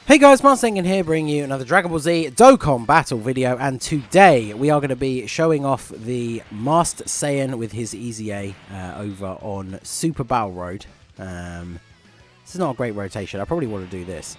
Hey guys, MASKED here bringing you another Dragon Ball Z Dokkan battle video, and today we are going to be showing off the Masked Saiyan with his EZA over on Super Battle Road. This is not a great rotation, I probably want to do this.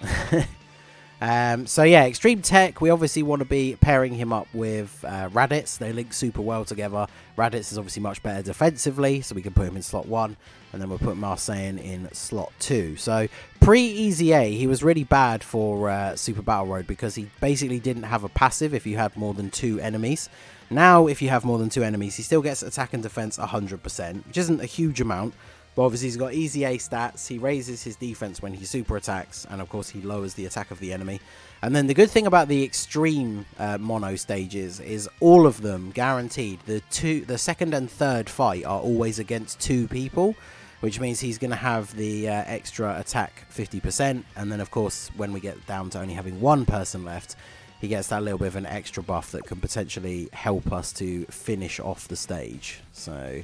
So yeah, Extreme Tech, we obviously want to be pairing him up with Raditz. They link super well together. Raditz is obviously much better defensively, so we can put him in slot 1, and then we'll put Masked Saiyan in slot 2. So pre-EZA, he was really bad for Super Battle Road because he basically didn't have a passive if you had more than 2 enemies. Now, if you have more than 2 enemies, he still gets attack and defense 100%, which isn't a huge amount. But obviously he's got EZA stats, he raises his defense when he super attacks, and of course he lowers the attack of the enemy. And then the good thing about the extreme mono stages is all of them guaranteed. The second and third fight are always against 2 people, which means he's going to have the extra attack 50%. And then of course when we get down to only having 1 person left, he gets that little bit of an extra buff that can potentially help us to finish off the stage. So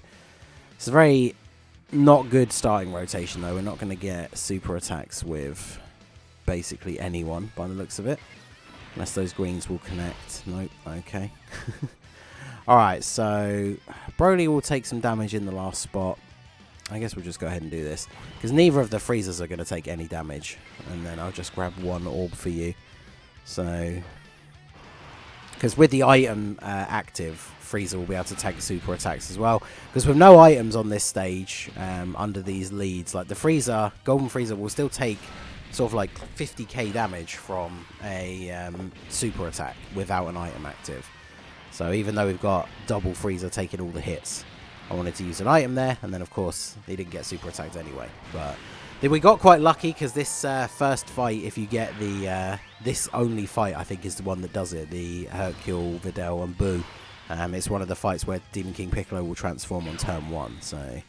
it's a very not good starting rotation though. We're not going to get super attacks with basically anyone by the looks of it. Unless those greens will connect. Nope, okay. Alright, so Broly will take some damage in the last spot. I guess we'll just go ahead and do this, because neither of the freezers are going to take any damage. And then I'll just grab 1 orb for you. So, because with the item active, Frieza will be able to take super attacks as well. Because with no items on this stage, under these leads, like the Frieza, Golden Frieza will still take sort of like 50k damage from a super attack without an item active. So even though we've got double Frieza taking all the hits, I wanted to use an item there, and then of course he didn't get super attacked anyway. But we got quite lucky because this first fight, if you get the this only fight, I think is the one that does it, the Hercule, Videl and Boo. It's one of the fights where Demon King Piccolo will transform on turn 1. So,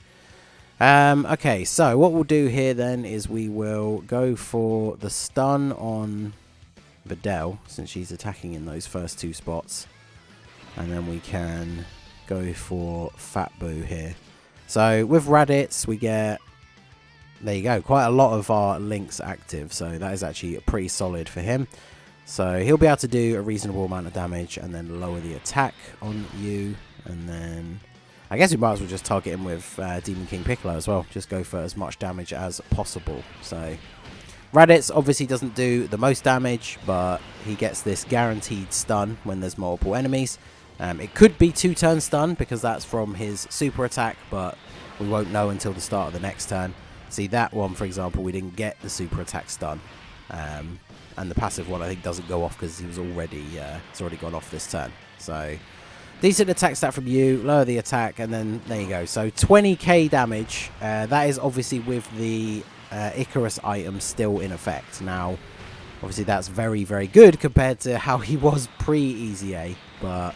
okay, so what we'll do here then is we will go for the stun on Videl, since she's attacking in those first 2 spots. And then we can go for Fat Boo here. So with Raditz, we get, there you go, quite a lot of our links active. So that is actually pretty solid for him. So he'll be able to do a reasonable amount of damage and then lower the attack on you. And then I guess we might as well just target him with Demon King Piccolo as well. Just go for as much damage as possible. So Raditz obviously doesn't do the most damage, but he gets this guaranteed stun when there's multiple enemies. It could be 2-turn stun because that's from his super attack, but we won't know until the start of the next turn. See, that one, for example, we didn't get the super attack stun. And the passive one, I think, doesn't go off because he was already, it's already gone off this turn. So, decent attack stat from you, lower the attack, and then there you go. So, 20k damage. That is obviously with the Icarus item still in effect. Now, obviously, that's very, very good compared to how he was pre-EZA, but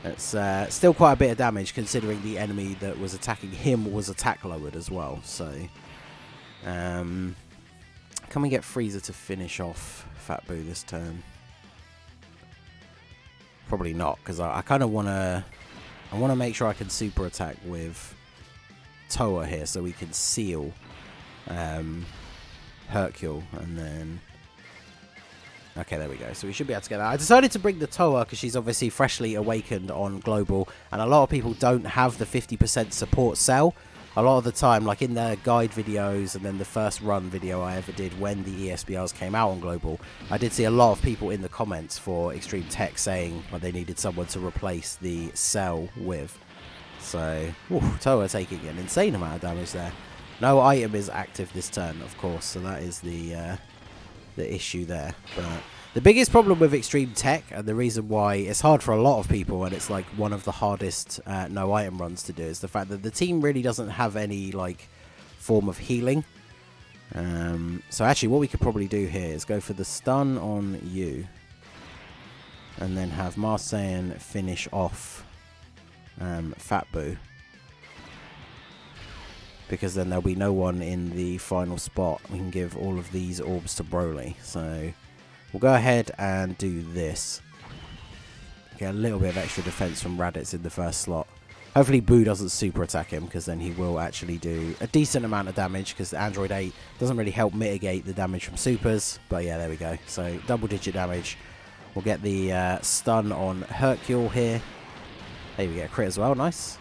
it's still quite a bit of damage considering the enemy that was attacking him was attack lowered as well. So, can we get Frieza to finish off Fat Boo this turn? Probably not, because I kind of want to make sure I can super attack with Toa here so we can seal Hercule, and then okay, there we go. So we should be able to get that. I decided to bring the Toa because she's obviously freshly awakened on Global, and a lot of people don't have the 50% support cell. A lot of the time, like in the guide videos and then the first run video I ever did when the ESBRs came out on Global, I did see a lot of people in the comments for Extreme Tech saying well, they needed someone to replace the cell with. So, Toa taking an insane amount of damage there. No item is active this turn, of course, so that is the issue there. But the biggest problem with Extreme Tech, and the reason why it's hard for a lot of people, and it's like one of the hardest no item runs to do, is the fact that the team really doesn't have any like form of healing. So actually what we could probably do here is go for the stun on you, and then have Masked Saiyan finish off Fat Boo, because then there'll be no one in the final spot. We can give all of these orbs to Broly. So we'll go ahead and do this. Get a little bit of extra defense from Raditz in the first slot. Hopefully Boo doesn't super attack him, because then he will actually do a decent amount of damage, because the Android 8 doesn't really help mitigate the damage from supers. But yeah, there we go. So double digit damage. We'll get the stun on Hercule here. There we get a crit as well. Nice.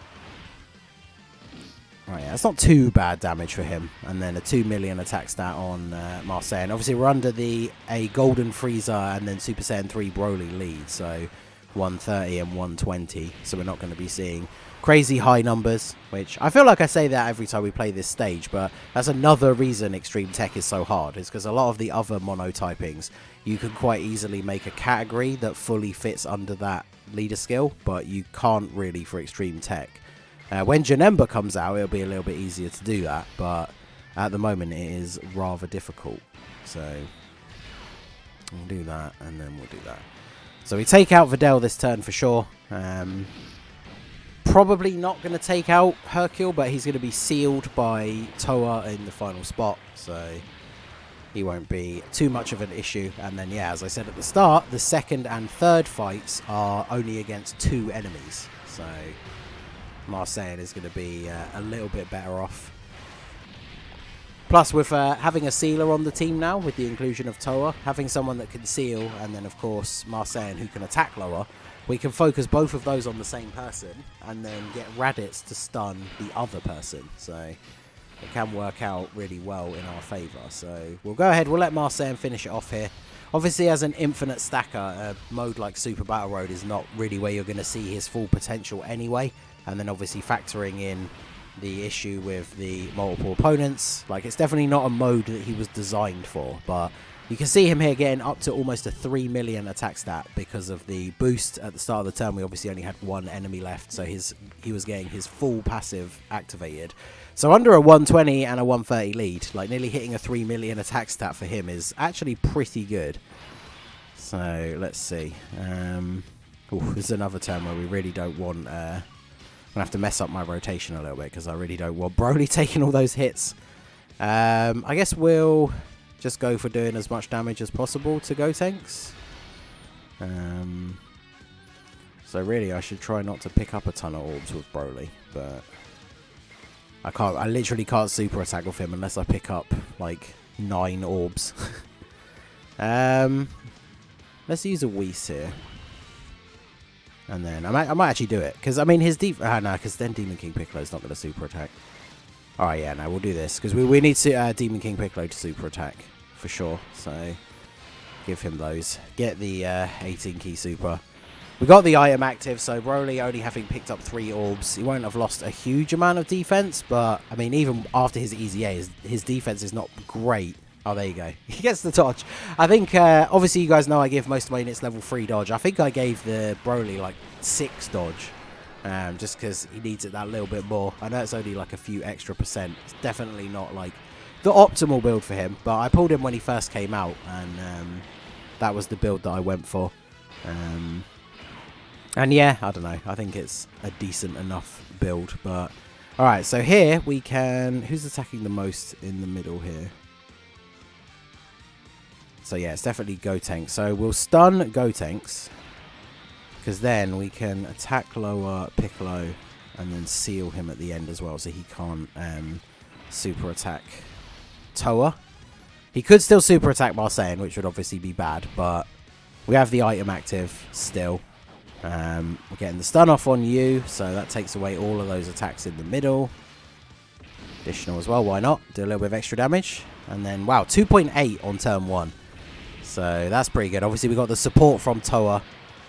Right, yeah, it's not too bad damage for him. And then a 2 million attack stat on Mars Saiyan. Obviously, we're under a Golden Frieza and then Super Saiyan 3 Broly lead. So 130 and 120. So we're not going to be seeing crazy high numbers, which I feel like I say that every time we play this stage, but that's another reason Extreme Tech is so hard, is because a lot of the other monotypings, you can quite easily make a category that fully fits under that leader skill, but you can't really for Extreme Tech. When Janemba comes out, it'll be a little bit easier to do that, but at the moment it is rather difficult. So we'll do that, and then we'll do that. So we take out Videl this turn for sure. Probably not going to take out Hercule, but he's going to be sealed by Toa in the final spot, so he won't be too much of an issue. And then, yeah, as I said at the start, the second and third fights are only against 2 enemies, so Mars Saiyan is going to be a little bit better off. Plus, with having a sealer on the team now, with the inclusion of Toa, having someone that can seal, and then, of course, Mars Saiyan who can attack lower, we can focus both of those on the same person, and then get Raditz to stun the other person. So it can work out really well in our favour. So we'll go ahead, we'll let Mars Saiyan finish it off here. Obviously, as an infinite stacker, a mode like Super Battle Road is not really where you're going to see his full potential anyway. And then obviously factoring in the issue with the multiple opponents, like, it's definitely not a mode that he was designed for, but you can see him here getting up to almost a 3 million attack stat because of the boost at the start of the turn. We obviously only had 1 enemy left, so he was getting his full passive activated. So under a 120 and a 130 lead, like nearly hitting a 3 million attack stat for him is actually pretty good. So let's see. This is another turn where we really don't want... I'm going to have to mess up my rotation a little bit because I really don't want Broly taking all those hits. I guess we'll just go for doing as much damage as possible to Gotenks. So really I should try not to pick up a ton of orbs with Broly, but I literally can't super attack with him unless I pick up like 9 orbs. Let's use a Whis here. And then I might actually do it, because I mean his no, because then Demon King Piccolo's not going to super attack. Alright, yeah, no, we'll do this, because we need to Demon King Piccolo to super attack, for sure. So, give him those. Get the 18 key super. We got the item active, so Broly only having picked up 3 orbs, he won't have lost a huge amount of defense, but, I mean, even after his EZA, his defense is not great. Oh, there you go. He gets the dodge. I think, obviously, you guys know I give most of my units level 3 dodge. I think I gave the Broly, like, 6 dodge. Just because he needs it that little bit more. I know it's only like a few extra percent. It's definitely not like the optimal build for him, but I pulled him when he first came out, and that was the build that I went for. And yeah, I don't know, I think it's a decent enough build. But alright, so here we can... Who's attacking the most in the middle here? So yeah, it's definitely Gotenks. So we'll stun Gotenks, because then we can attack lower Piccolo and then seal him at the end as well, so he can't super attack Toa. He could still super attack Mars Saiyan, which would obviously be bad, but we have the item active still. We're getting the stun off on you, so that takes away all of those attacks in the middle. Additional as well, why not? Do a little bit of extra damage. And then, wow, 2.8 on turn 1. So that's pretty good. Obviously, we got the support from Toa.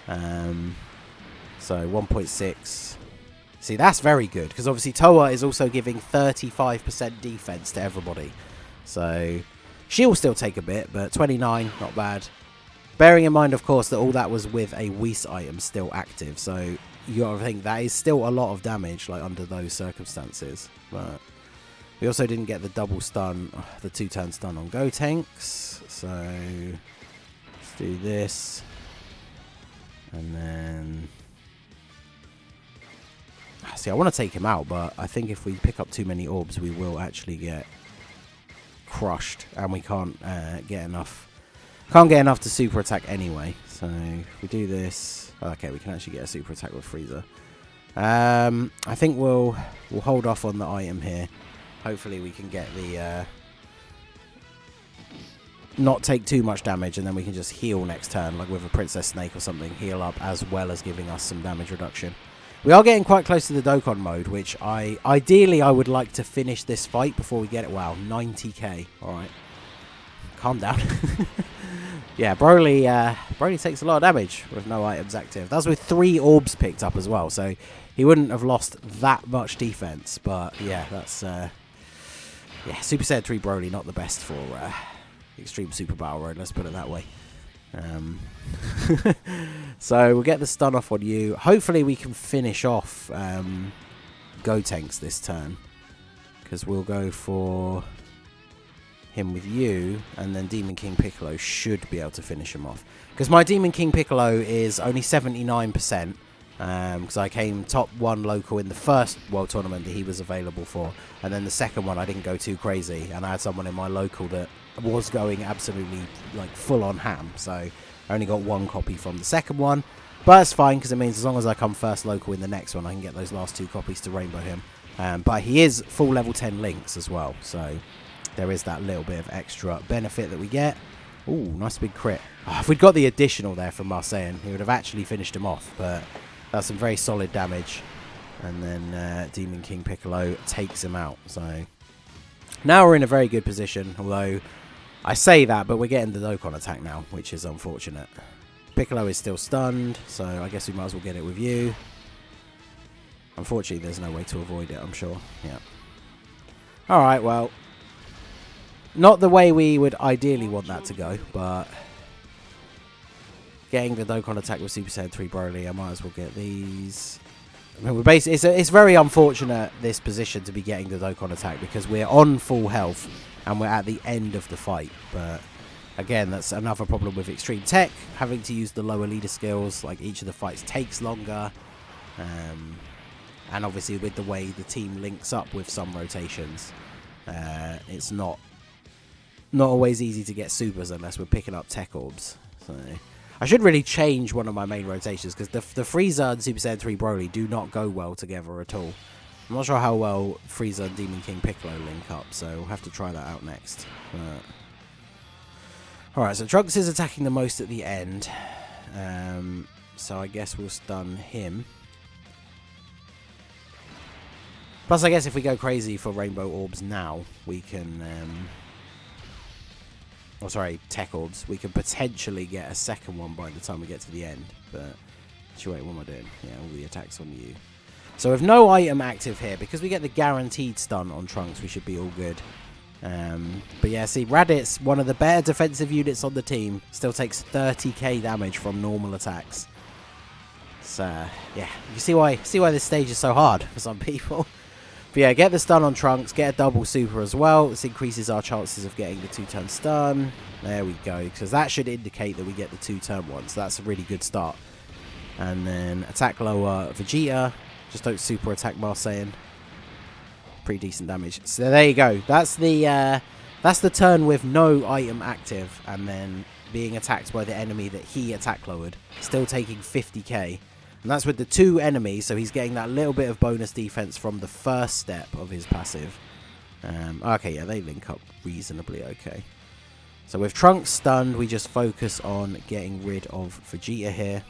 So 1.6. See, that's very good, because obviously Toa is also giving 35% defense to everybody. So she'll still take a bit, but 29, not bad. Bearing in mind, of course, that all that was with a Whis item still active. So you gotta think that is still a lot of damage, like, under those circumstances. But we also didn't get the double stun, the 2-turn stun on Gotenks. So let's do this. And then... See, I want to take him out, but I think if we pick up too many orbs, we will actually get crushed. And we can't get enough... Can't get enough to super attack anyway. So if we do this... Okay, we can actually get a super attack with Frieza. I think we'll hold off on the item here. Hopefully we can get the not take too much damage, and then we can just heal next turn, like with a Princess Snake or something. Heal up as well as giving us some damage reduction. We are getting quite close to the Dokkan mode, which ideally I would like to finish this fight before we get it. Wow, 90k. All right, calm down. Yeah, Broly takes a lot of damage with no items active. That's with 3 orbs picked up as well, so he wouldn't have lost that much defense. But yeah, that's yeah, Super Saiyan 3 Broly not the best for Extreme Super Battle Road. Let's put it that way. So we'll get the stun off on you. Hopefully we can finish off Gotenks this turn, because we'll go for him with you, and then Demon King Piccolo should be able to finish him off. Because my Demon King Piccolo is only 79%, because I came top 1 local in the first World Tournament that he was available for, and then the second one I didn't go too crazy, and I had someone in my local that was going absolutely like full on ham, so I only got 1 copy from the second one, but that's fine because it means as long as I come first local in the next one I can get those last 2 copies to rainbow him. But he is full level 10 links as well, so there is that little bit of extra benefit that we get. Ooh, nice big crit. Oh, if we'd got the additional there from Marseillan, he would have actually finished him off, but that's some very solid damage. And then Demon King Piccolo takes him out. So now we're in a very good position, although I say that, but we're getting the Dokkan attack now, which is unfortunate. Piccolo is still stunned, so I guess we might as well get it with you. Unfortunately, there's no way to avoid it, I'm sure. Yeah. Alright, well, not the way we would ideally want that to go, but getting the Dokkan attack with Super Saiyan 3 Broly, I might as well get these. I mean, we're basically, it's very unfortunate, this position, to be getting the Dokkan attack, because we're on full health and we're at the end of the fight. But again, that's another problem with Extreme Tech, having to use the lower leader skills. Like, each of the fights takes longer, and obviously with the way the team links up with some rotations, it's not always easy to get supers unless we're picking up tech orbs. So I should really change one of my main rotations, because the Frieza and Super Saiyan 3 Broly do not go well together at all. I'm not sure how well Frieza and Demon King Piccolo link up, so we'll have to try that out next. Alright, so Trunks is attacking the most at the end, so I guess we'll stun him. Plus, I guess if we go crazy for Rainbow Orbs now, we can oh, sorry, Tech Orbs. We could potentially get a second one by the time we get to the end. But, wait, what am I doing? Yeah, all the attacks on you. So with no item active here, because we get the guaranteed stun on Trunks, we should be all good. But yeah, see, Raditz, one of the better defensive units on the team, still takes 30k damage from normal attacks. So, yeah, you see why this stage is so hard for some people. But yeah, get the stun on Trunks, get a double super as well. This increases our chances of getting the 2-turn stun. There we go, because that should indicate that we get the 2-turn one. So that's a really good start. And then attack lower Vegeta. Just don't super attack Marseillan. Pretty decent damage. So there you go. That's the turn with no item active, and then being attacked by the enemy that he attack lowered. Still taking 50k. And that's with the 2 enemies, so he's getting that little bit of bonus defense from the first step of his passive. Okay, yeah, they link up reasonably okay. So with Trunks stunned, we just focus on getting rid of Vegeta here.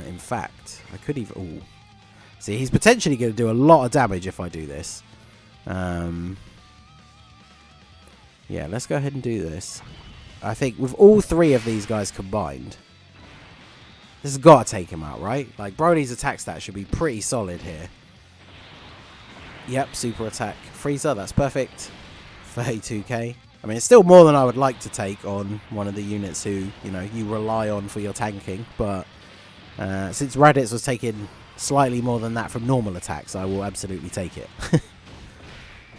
In fact, I could even... Ooh. See, he's potentially going to do a lot of damage if I do this. Yeah, let's go ahead and do this. I think with all 3 of these guys combined, this has got to take him out, right? Like, Broly's attack stat should be pretty solid here. Yep, super attack. Frieza, that's perfect. 32k. I mean, it's still more than I would like to take on one of the units who, you know, you rely on for your tanking. But since Raditz was taking slightly more than that from normal attacks, I will absolutely take it. But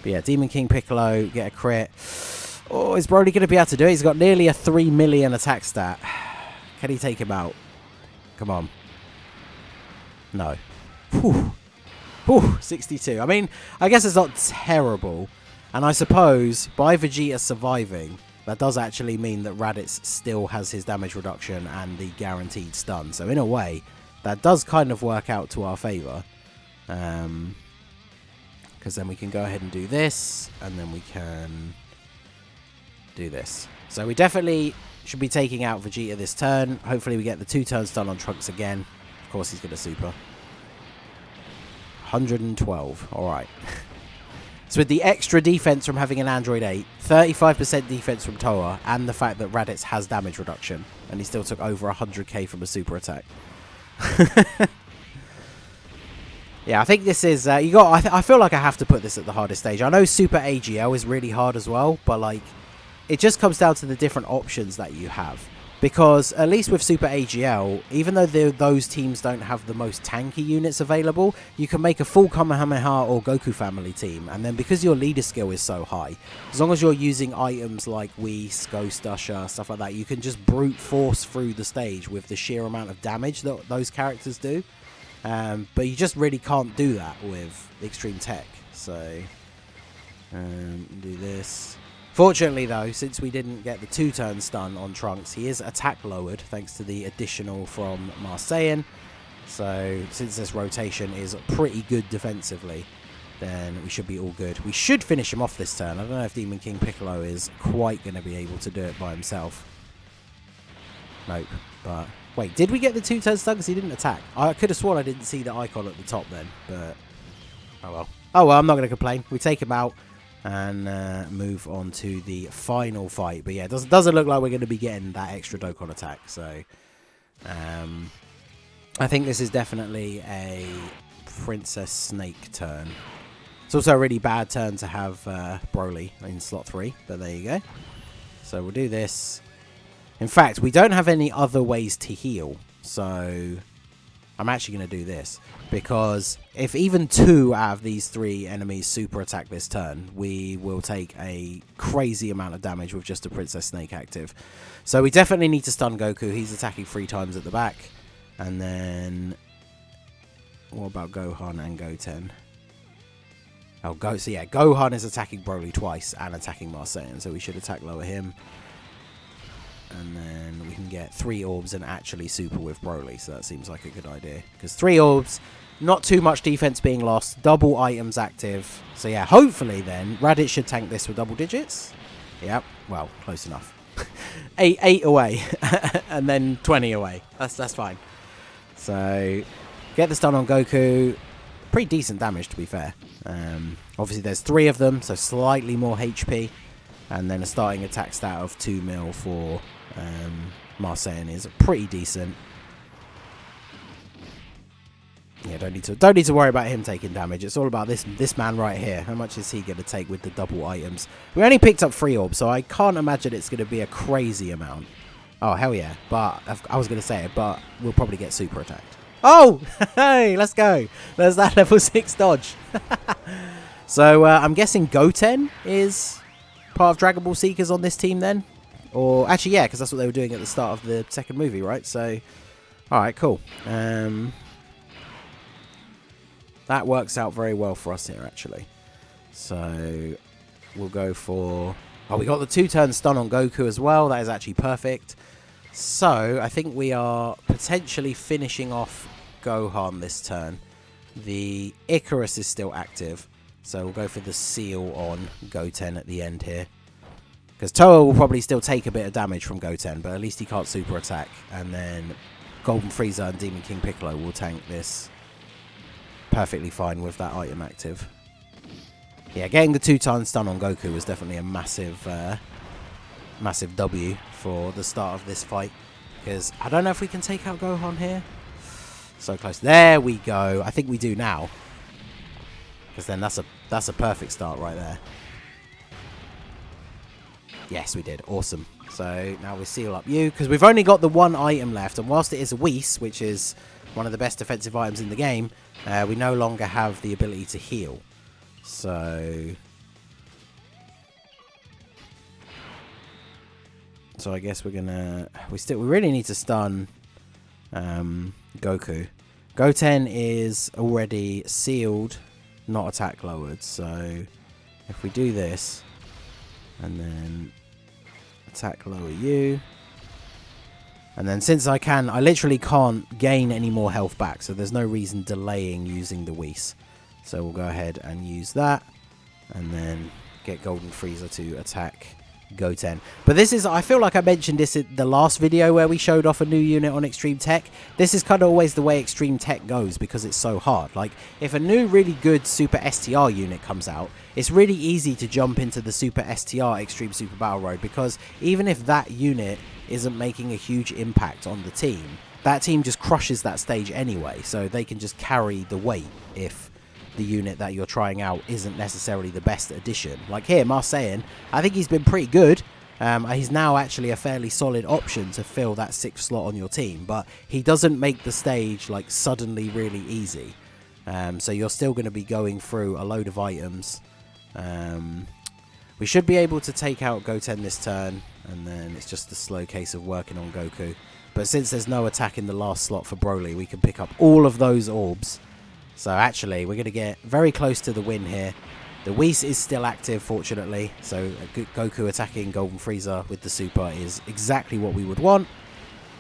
yeah, Demon King Piccolo, get a crit. Oh, is Broly going to be able to do it? He's got nearly a 3 million attack stat. Can he take him out? Come on. No. Whew. Whew, 62. I mean, I guess it's not terrible. And I suppose, by Vegeta surviving, that does actually mean that Raditz still has his damage reduction and the guaranteed stun. So in a way, that does kind of work out to our favor. Because then we can go ahead and do this, and then we can do this. So we definitely should be taking out Vegeta this turn. Hopefully we get the 2-turn stun on Trunks again. Of course he's going to super. 112. Alright. So with the extra defense from having an Android 8, 35% defense from Toa, and the fact that Raditz has damage reduction, and he still took over 100k from a super attack. Yeah, I think this is... I feel like I have to put this at the hardest stage. I know Super AGL is really hard as well, but like, it just comes down to the different options that you have. Because at least with Super AGL, even though those teams don't have the most tanky units available, you can make a full Kamehameha or Goku family team. And then because your leader skill is so high, as long as you're using items like Whis, Ghost Usher, stuff like that, you can just brute force through the stage with the sheer amount of damage that those characters do. But you just really can't do that with Extreme Tech. So, do this. Fortunately, though, since we didn't get the 2-turn stun on Trunks, he is attack lowered thanks to the additional from SAIYAN. So, since this rotation is pretty good defensively, then we should be all good. We should finish him off this turn. I don't know if Demon King Piccolo is quite going to be able to do it by himself. Nope. But, wait, did we get the 2-turn stun because he didn't attack? I could have sworn I didn't see the icon at the top then, but oh well. Oh well, I'm not going to complain. We take him out and move on to the final fight. But yeah, it doesn't look like we're going to be getting that extra Dokkan attack. So I think this is definitely a Princess Snake turn. It's also a really bad turn to have Broly in slot 3, but there you go. So we'll do this. In fact, we don't have any other ways to heal, so I'm actually going to do this, because if even 2 out of these 3 enemies super attack this turn, we will take a crazy amount of damage with just a Princess Snake active. So we definitely need to stun Goku. He's attacking 3 times at the back. And then what about Gohan and Goten? Oh, so yeah, Gohan is attacking Broly twice and attacking SAIYAN, so we should attack lower him. And then we can get 3 orbs and actually super with Broly. So that seems like a good idea. Because 3 orbs, not too much defense being lost. Double items active. So yeah, hopefully then, Raditz should tank this with double digits. Yep, well, close enough. 8 away. And then 20 away. That's fine. So, get the stun on Goku. Pretty decent damage, to be fair. Obviously, there's 3 of them, so slightly more HP. And then a starting attack stat of 2 mil for SAIYAN is pretty decent. Yeah, don't need to worry about him taking damage. It's all about this man right here. How much is he going to take with the double items? We only picked up 3 orbs, so I can't imagine it's going to be a crazy amount. Oh, hell yeah. But I was going to say it, but we'll probably get super attacked. Oh, hey, let's go. There's that level 6 dodge. So I'm guessing Goten is part of Dragon Ball Seekers on this team then? Or actually, yeah, because that's what they were doing at the start of the second movie, right? So, all right, cool. That works out very well for us here, actually. So we'll go for... Oh, we got the 2-turn stun on Goku as well. That is actually perfect. So I think we are potentially finishing off Gohan this turn. The Icarus is still active. So we'll go for the seal on Goten at the end here. Because Toa will probably still take a bit of damage from Goten, but at least he can't super attack. And then Golden Frieza and Demon King Piccolo will tank this perfectly fine with that item active. Yeah, getting the 2-turn stun on Goku was definitely a massive massive W for the start of this fight. Because I don't know if we can take out Gohan here. So close. There we go. I think we do now. Because then that's a perfect start right there. Yes, we did. Awesome. So now we seal up you. Because we've only got the 1 item left. And whilst it is a Whis, which is one of the best defensive items in the game, we no longer have the ability to heal. So I guess we're gonna... We really need to stun Goku. Goten is already sealed, not attack lowered. So if we do this and then attack lower you, And then since I literally can't gain any more health back, so there's no reason delaying using the Whis. So we'll go ahead and use that, and then get Golden Frieza to attack Goten. But this is, I feel like I mentioned this in the last video where we showed off a new unit on Extreme Tech. This is kind of always the way Extreme Tech goes because it's so hard. Like, if a new really good Super STR unit comes out, it's really easy to jump into the Super STR Extreme Super Battle Road, because even if that unit isn't making a huge impact on the team, that team just crushes that stage anyway, so they can just carry the weight if the unit that you're trying out isn't necessarily the best addition. Like here, Saiyan, I think he's been pretty good. He's now actually a fairly solid option to fill that 6th slot on your team, but he doesn't make the stage like suddenly really easy. So you're still going to be going through a load of items. We should be able to take out Goten this turn, and then it's just a slow case of working on Goku. But since there's no attack in the last slot for Broly, we can pick up all of those orbs. So actually, we're going to get very close to the win here. The Whis is still active, fortunately. So Goku attacking Golden Frieza with the Super is exactly what we would want.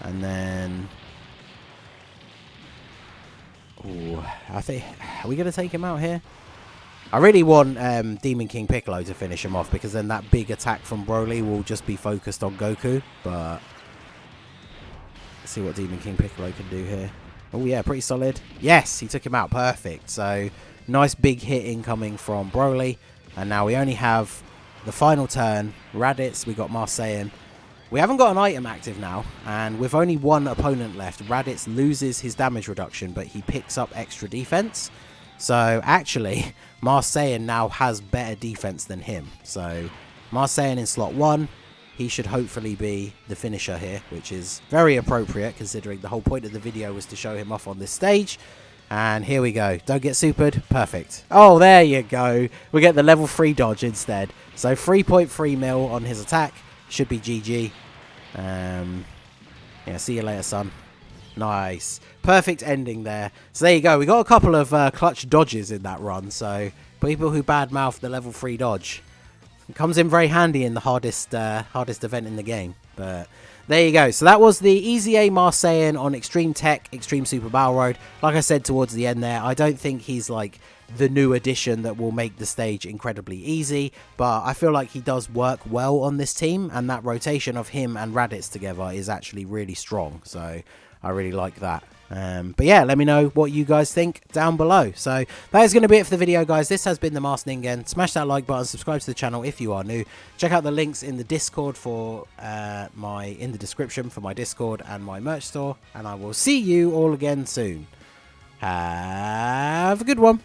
And then... ooh, I think... are we going to take him out here? I really want Demon King Piccolo to finish him off, because then that big attack from Broly will just be focused on Goku. But let's see what Demon King Piccolo can do here. Oh yeah, pretty solid. Yes, he took him out. Perfect. So nice big hit incoming from Broly. And now we only have the final turn. Raditz, we got Saiyan. We haven't got an item active now, and with only one opponent left, Raditz loses his damage reduction, but he picks up extra defense. So actually, Saiyan now has better defense than him. So Saiyan in slot 1. He should hopefully be the finisher here, which is very appropriate considering the whole point of the video was to show him off on this stage. And here we go. Don't get supered. Perfect. Oh, there you go. We get the level 3 dodge instead. So 3.3 mil on his attack. Should be GG. Yeah, see you later, son. Nice. Perfect ending there. So there you go. We got a couple of clutch dodges in that run. So people who badmouth the level 3 dodge, it comes in very handy in the hardest event in the game. But there you go. So that was the EZA Saiyan on Extreme Tech, Extreme Super Battle Road. Like I said towards the end there, I don't think he's like the new addition that will make the stage incredibly easy, but I feel like he does work well on this team, and that rotation of him and Raditz together is actually really strong. So I really like that. But yeah, let me know what you guys think down below. So that is going to be it for the video, guys. This has been the Masked Ningen. Smash that like button, subscribe to the channel if you are new. Check out the links in the Discord for in the description for my Discord and my merch store, and I will see you all again soon. Have a good one.